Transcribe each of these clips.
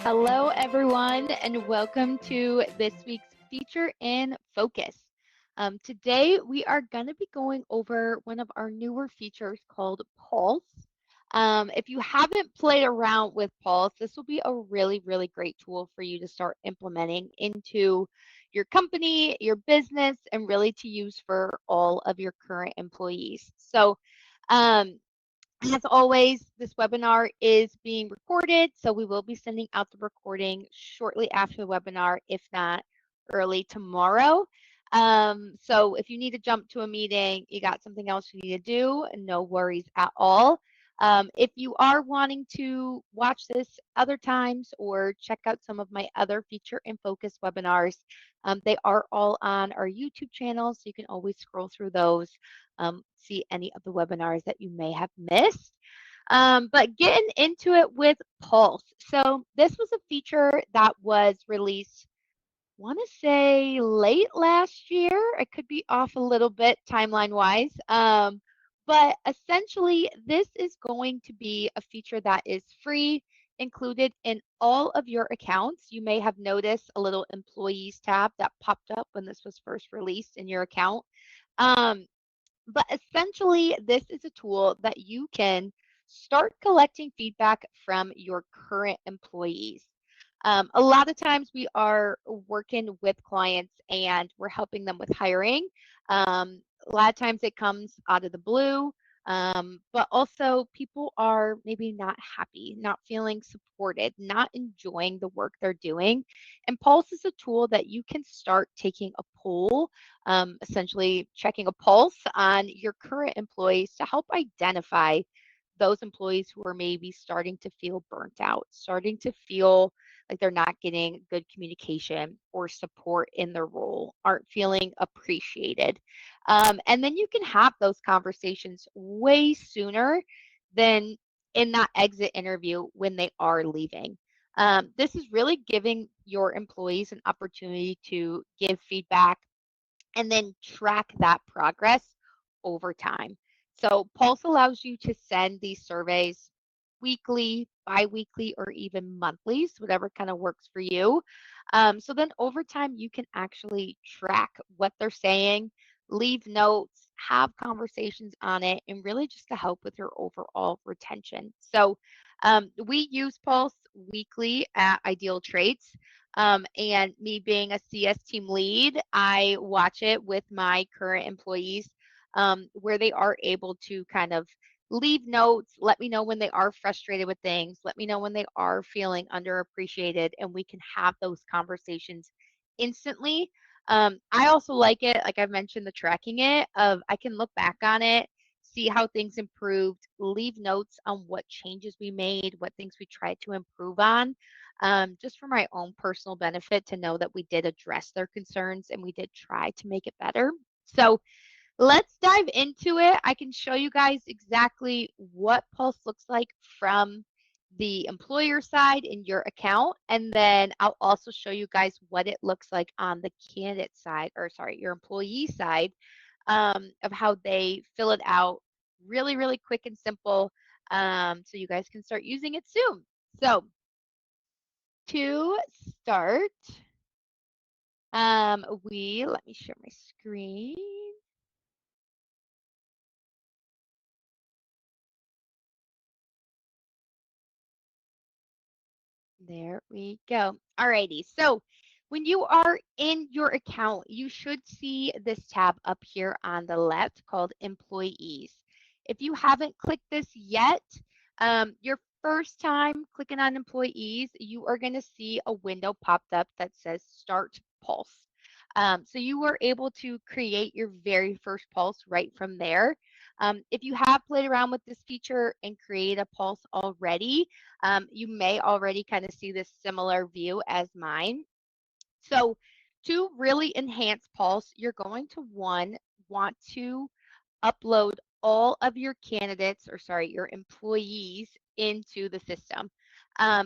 Hello, everyone, and welcome to this week's Feature in Focus. Today, we are going to be going over one of our newer features called Pulse. If you haven't played around with Pulse, this will be a really, really great tool for you to start implementing into your company, your business, and really to use for all of your current employees. Um, as always, this webinar is being recorded, so we will be sending out the recording shortly after the webinar, if not early tomorrow. So if you need to jump to a meeting, you got something else you need to do, no worries at all. If you are wanting to watch this other times or check out some of my other Feature and Focus webinars, they are all on our YouTube channel, so you can always scroll through those, see any of the webinars that you may have missed. But getting into it with Pulse. So this was a feature that was released, want to say late last year. I could be off a little bit timeline wise. But essentially, this is going to be a feature that is free, included in all of your accounts. You may have noticed a little employees tab that popped up when this was first released in your account. Um, but essentially, this is a tool that you can start collecting feedback from your current employees. A lot of times we are working with clients and we're helping them with hiring. A lot of times it comes out of the blue, but also people are maybe not happy, not feeling supported, not enjoying the work they're doing. And Pulse is a tool that you can start taking a poll, essentially checking a pulse on your current employees to help identify those employees who are maybe starting to feel burnt out, starting to feel like they're not getting good communication or support in their role, aren't feeling appreciated. And then you can have those conversations way sooner than in that exit interview when they are leaving. This is really giving your employees an opportunity to give feedback and then track that progress over time. So Pulse allows you to send these surveys weekly, bi-weekly, or even monthly, so whatever kind of works for you. So then over time, you can actually track what they're saying, leave notes, have conversations on it, and really just to help with your overall retention. So we use Pulse weekly at Ideal Traits. And me being a CS team lead, I watch it with my current employees, where they are able to kind of leave notes, let me know when they are frustrated with things, let me know when they are feeling underappreciated, and we can have those conversations instantly. I also like it, like I've mentioned, the tracking it of I can look back on it, see how things improved, leave notes on what changes we made, what things we tried to improve on, just for my own personal benefit to know that we did address their concerns and we did try to make it better. So let's dive into it. I can show you guys exactly what Pulse looks like from the employer side in your account. And then I'll also show you guys what it looks like on the candidate side, or sorry, your employee side, of how they fill it out really, really quick and simple, so you guys can start using it soon. So to start, let me share my screen. There we go. Alrighty. So when you are in your account, you should see this tab up here on the left called Employees. If you haven't clicked this yet, your first time clicking on Employees, you are going to see a window popped up that says Start Pulse. So you were able to create your very first pulse right from there. If you have played around with this feature and create a pulse already, you may already kind of see this similar view as mine. So to really enhance Pulse, you're going to want to upload all of your candidates, or sorry, your employees into the system.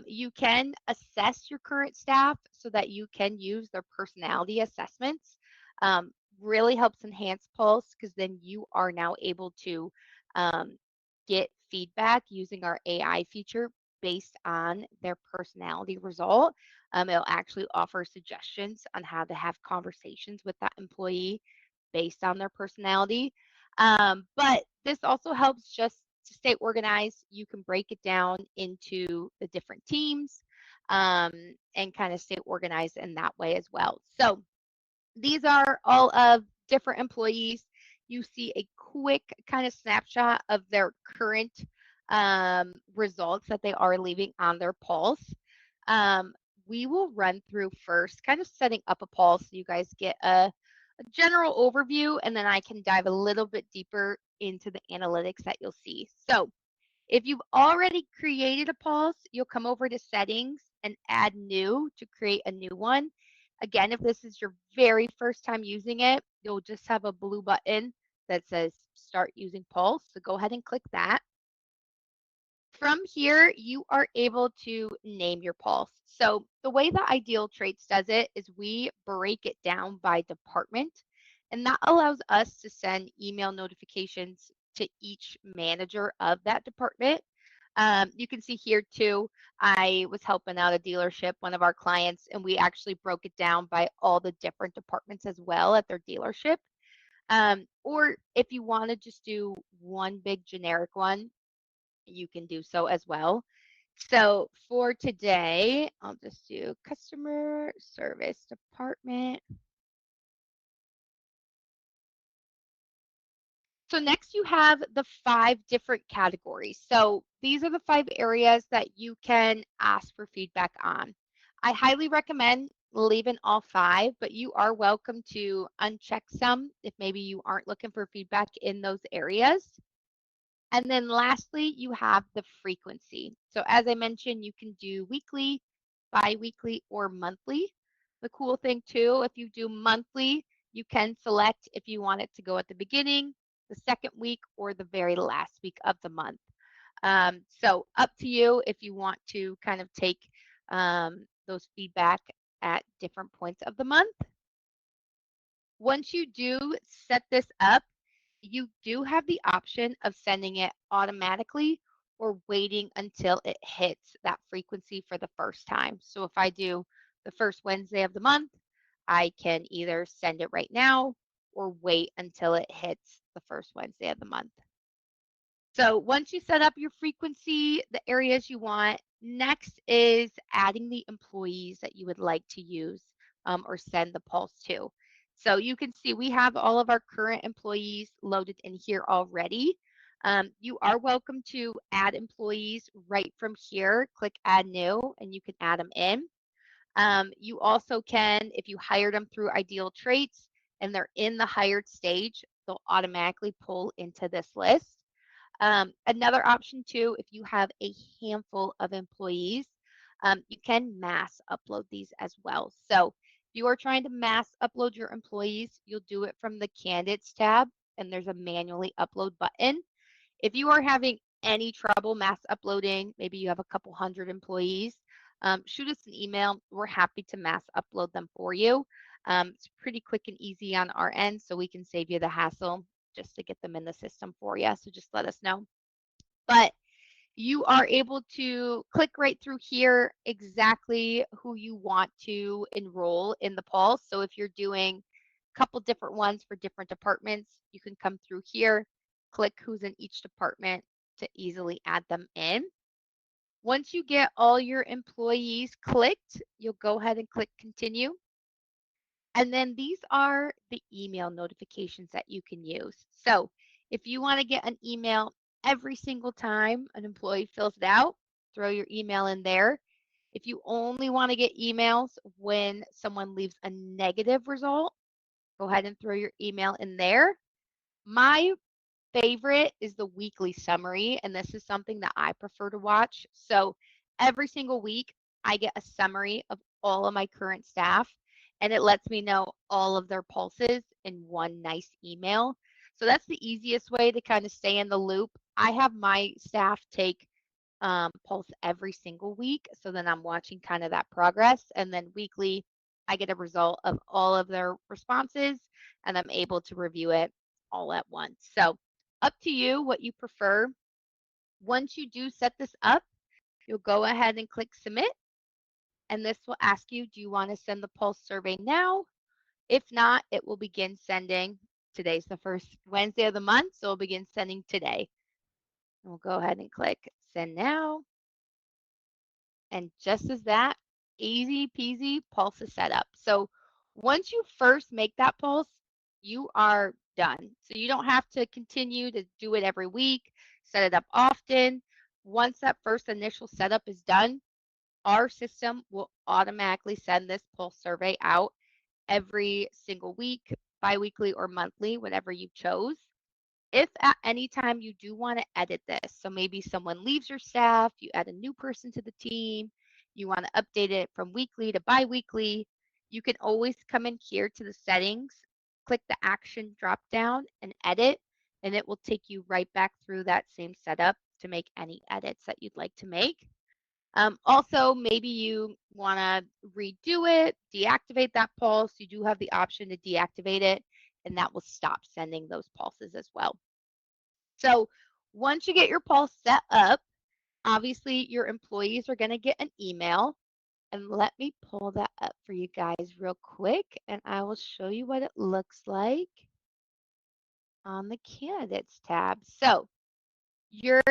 You can assess your current staff so that you can use their personality assessments. Um, Really helps enhance Pulse because then you are now able to um, get feedback using our AI feature based on their personality result. It'll actually offer suggestions on how to have conversations with that employee based on their personality. But this also helps just to stay organized. You can break it down into the different teams um, and kind of stay organized in that way as well. So these are all of different employees. You see a quick kind of snapshot of their current results that they are leaving on their pulse. Um, we will run through first, kind of setting up a pulse so you guys get a general overview, and then I can dive a little bit deeper into the analytics that you'll see. So if you've already created a pulse, you'll come over to settings and add new to create a new one. Again, if this is your very first time using it, you'll just have a blue button that says start using pulse. So go ahead and click that. From here, you are able to name your pulse. So the way that Ideal Traits does it is we break it down by department, and that allows us to send email notifications to each manager of that department. You can see here too, I was helping out a dealership, one of our clients, and we actually broke it down by all the different departments as well at their dealership. Or if you want to just do one big generic one, you can do so as well. So for today, I'll just do customer service department. So next you have the 5 different categories. So these are the 5 areas that you can ask for feedback on. I highly recommend leaving all 5, but you are welcome to uncheck some if maybe you aren't looking for feedback in those areas. And then lastly, you have the frequency. So as I mentioned, you can do weekly, bi-weekly, or monthly. The cool thing too, if you do monthly, you can select if you want it to go at the beginning, the second week, or the very last week of the month. So up to you if you want to kind of take those feedback at different points of the month. Once you do set this up, you do have the option of sending it automatically or waiting until it hits that frequency for the first time. So if I do the first Wednesday of the month, I can either send it right now or wait until it hits the first Wednesday of the month. So once you set up your frequency, the areas you want, next is adding the employees that you would like to use or send the pulse to. So you can see we have all of our current employees loaded in here already. You are welcome to add employees right from here. Click add new and you can add them in. You also can, if you hired them through Ideal Traits and they're in the hired stage, they'll automatically pull into this list. Another option too, if you have a handful of employees, you can mass upload these as well. So if you are trying to mass upload your employees, you'll do it from the Candidates tab, and there's a manually upload button. If you are having any trouble mass uploading, maybe you have a couple hundred employees, shoot us an email. We're happy to mass upload them for you. It's pretty quick and easy on our end, so we can save you the hassle just to get them in the system for you. So just let us know. But you are able to click right through here exactly who you want to enroll in the pulse. So if you're doing a couple different ones for different departments, you can come through here, click who's in each department to easily add them in. Once you get all your employees clicked, you'll go ahead and click continue. And then these are the email notifications that you can use. So if you want to get an email every single time an employee fills it out, throw your email in there. If you only want to get emails when someone leaves a negative result, go ahead and throw your email in there. My favorite is the weekly summary, and this is something that I prefer to watch. So every single week, I get a summary of all of my current staff, and it lets me know all of their pulses in one nice email. So that's the easiest way to kind of stay in the loop. I have my staff take pulse every single week, so then I'm watching kind of that progress, and then weekly, I get a result of all of their responses, and I'm able to review it all at once. So up to you what you prefer. Once you do set this up, You'll go ahead and click submit, and this will ask you, do you want to send the pulse survey now? If not, it will begin sending. Today's the first Wednesday of the month, so it'll begin sending today. We'll go ahead and click send now. And just as that, easy peasy, pulse is set up. So once you first make that pulse, you are done. So you don't have to continue to do it every week, set it up often. Once that first initial setup is done, our system will automatically send this pulse survey out every single week, biweekly or monthly, whatever you chose. If at any time you do want to edit this, so maybe someone leaves your staff, you add a new person to the team, you want to update it from weekly to biweekly, you can always come in here to the settings, click the action drop down and edit, and it will take you right back through that same setup to make any edits that you'd like to make. Also, maybe you want to redo it, deactivate that pulse. You do have the option to deactivate it, and that will stop sending those pulses as well. So once you get your pulse set up, obviously your employees are going to get an email. And let me pull that up for you guys real quick, and I will show you what it looks like on the candidates tab. So your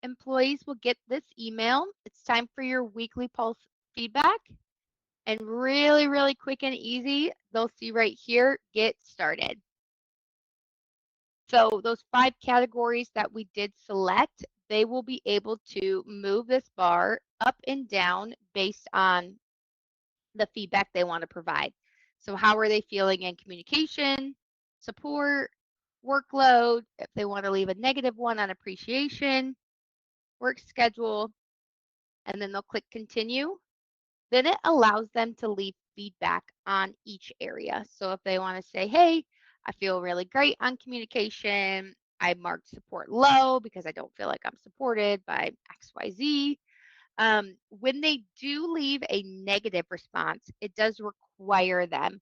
employees will get this email. It's time for your weekly pulse feedback. And really, really quick and easy, they'll see right here, get started. So those 5 categories that we did select, they will be able to move this bar up and down based on the feedback they want to provide. So how are they feeling in communication, support, workload, if they want to leave a negative one on appreciation, work schedule, and then they'll click continue. Then it allows them to leave feedback on each area. So if they want to say, hey, I feel really great on communication, I marked support low because I don't feel like I'm supported by XYZ. When they do leave a negative response, it does require them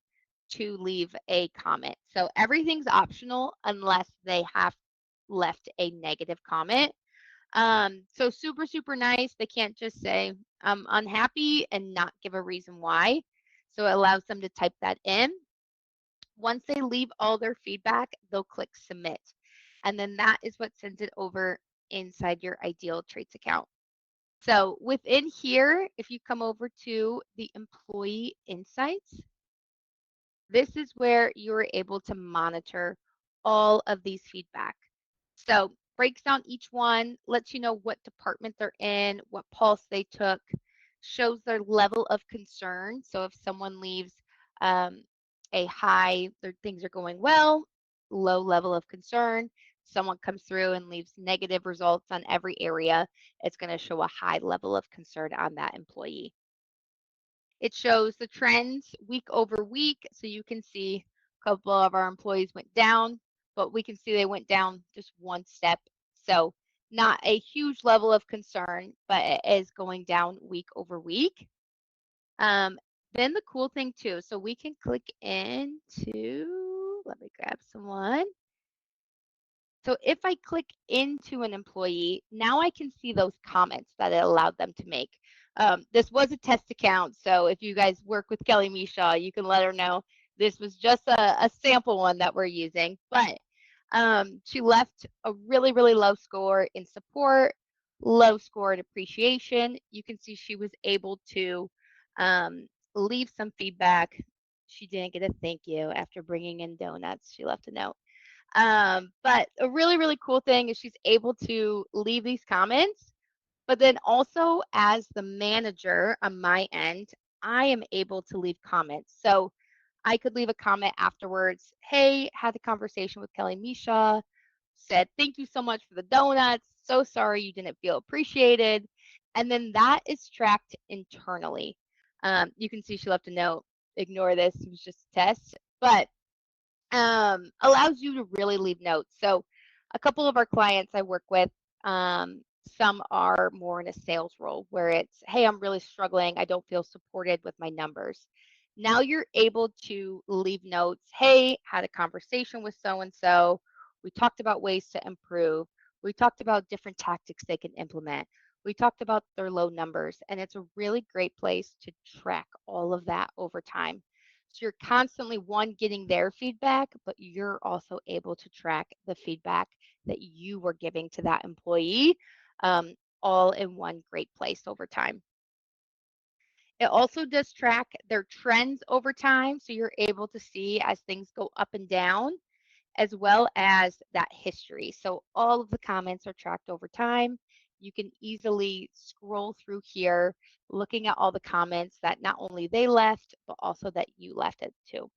to leave a comment. So everything's optional unless they have left a negative comment. So super, super nice. They can't just say, I'm unhappy and not give a reason why. So it allows them to type that in. Once they leave all their feedback, they'll click submit. And then that is what sends it over inside your Ideal Traits account. So within here, if you come over to the employee insights, this is where you're able to monitor all of these feedback. So breaks down each one, lets you know what department they're in, what pulse they took, shows their level of concern. So if someone leaves a high, their things are going well, low level of concern, someone comes through and leaves negative results on every area, it's going to show a high level of concern on that employee. It shows the trends week over week. So you can see a couple of our employees went down, but we can see they went down just one step. So not a huge level of concern, but it is going down week over week. Then the cool thing too, so we can click into, let me grab someone. So if I click into an employee, now I can see those comments that it allowed them to make. This was a test account, so if you guys work with Kelly Misha, you can let her know this was just a sample one that we're using. But she left a really, really low score in support, low score in appreciation. You can see she was able to leave some feedback. She didn't get a thank you after bringing in donuts. She left a note. But a really, really cool thing is she's able to leave these comments, but then also as the manager on my end, I am able to leave comments. So I could leave a comment afterwards. Hey, had a conversation with Kelly Misha, said, thank you so much for the donuts. So sorry you didn't feel appreciated. And then that is tracked internally. You can see she left a note. Ignore this, it was just a test. But allows you to really leave notes. So a couple of our clients I work with, some are more in a sales role where it's, hey, I'm really struggling. I don't feel supported with my numbers. Now you're able to leave notes. Hey, had a conversation with so and so. We talked about ways to improve. We talked about different tactics they can implement. We talked about their low numbers, and it's a really great place to track all of that over time. So you're constantly, one, getting their feedback, but you're also able to track the feedback that you were giving to that employee, um, all in one great place over time. It also does track their trends over time, so you're able to see as things go up and down, as well as that history. So all of the comments are tracked over time. You can easily scroll through here, looking at all the comments that not only they left, but also that you left it too.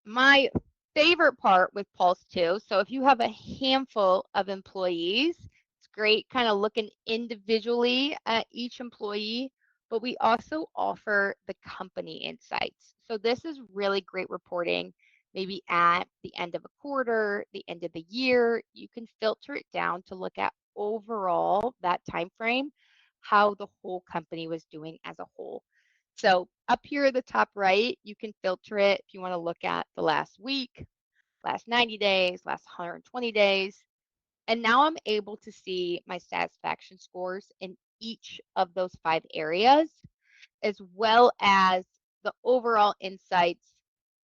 My favorite part with Pulse 2, so if you have a handful of employees, it's great kind of looking individually at each employee, but we also offer the company insights. So this is really great reporting. Maybe at the end of a quarter, the end of the year, you can filter it down to look at overall that time frame, how the whole company was doing as a whole. So up here at the top right, you can filter it if you want to look at the last week, last 90 days, last 120 days. And now I'm able to see my satisfaction scores in each of those 5 areas, as well as the overall insights.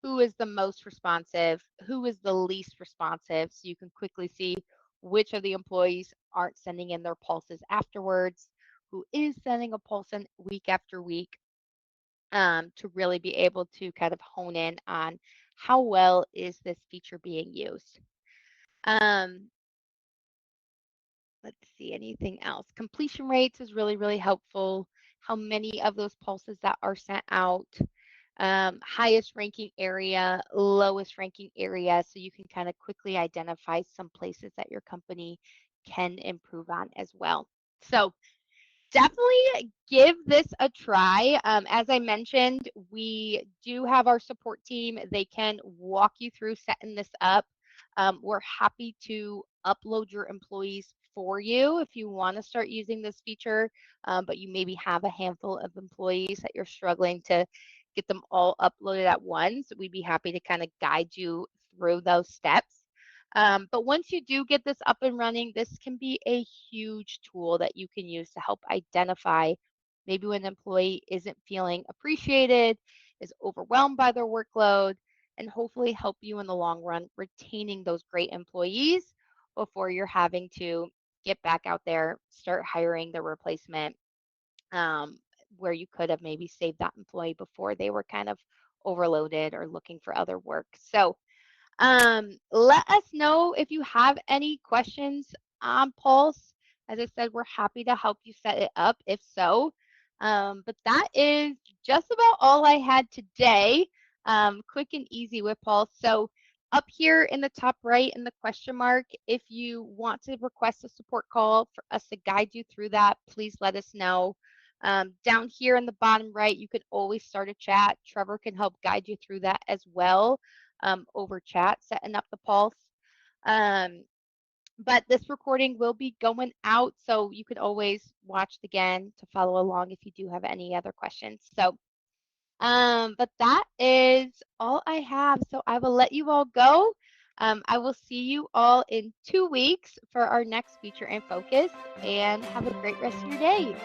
Who is the most responsive? Who is the least responsive? So you can quickly see which of the employees aren't sending in their pulses afterwards, who is sending a pulse in week after week, to really be able to kind of hone in on how well is this feature being used. Um, let's see, anything else? Completion rates is really, really helpful. How many of those pulses that are sent out, highest ranking area, lowest ranking area, so you can kind of quickly identify some places that your company can improve on as well. So definitely give this a try. As I mentioned, we do have our support team. They can walk you through setting this up. We're happy to upload your employees for you if you want to start using this feature, but you maybe have a handful of employees that you're struggling to get them all uploaded at once. We'd be happy to kind of guide you through those steps. But once you do get this up and running, this can be a huge tool that you can use to help identify maybe when an employee isn't feeling appreciated, is overwhelmed by their workload, and hopefully help you in the long run retaining those great employees before you're having to get back out there, start hiring the replacement, um, where you could have maybe saved that employee before they were kind of overloaded or looking for other work. So let us know if you have any questions on Pulse. As I said, we're happy to help you set it up if so. But that is just about all I had today. Quick and easy with Pulse. So up here in the top right in the question mark, if you want to request a support call for us to guide you through that, please let us know. Down here in the bottom right, you can always start a chat. Trevor can help guide you through that as well, over chat, setting up the pulse. Um, but this recording will be going out, so you could always watch it again to follow along if you do have any other questions. So, but that is all I have. So I will let you all go. I will see you all in 2 weeks for our next feature and focus, and have a great rest of your day.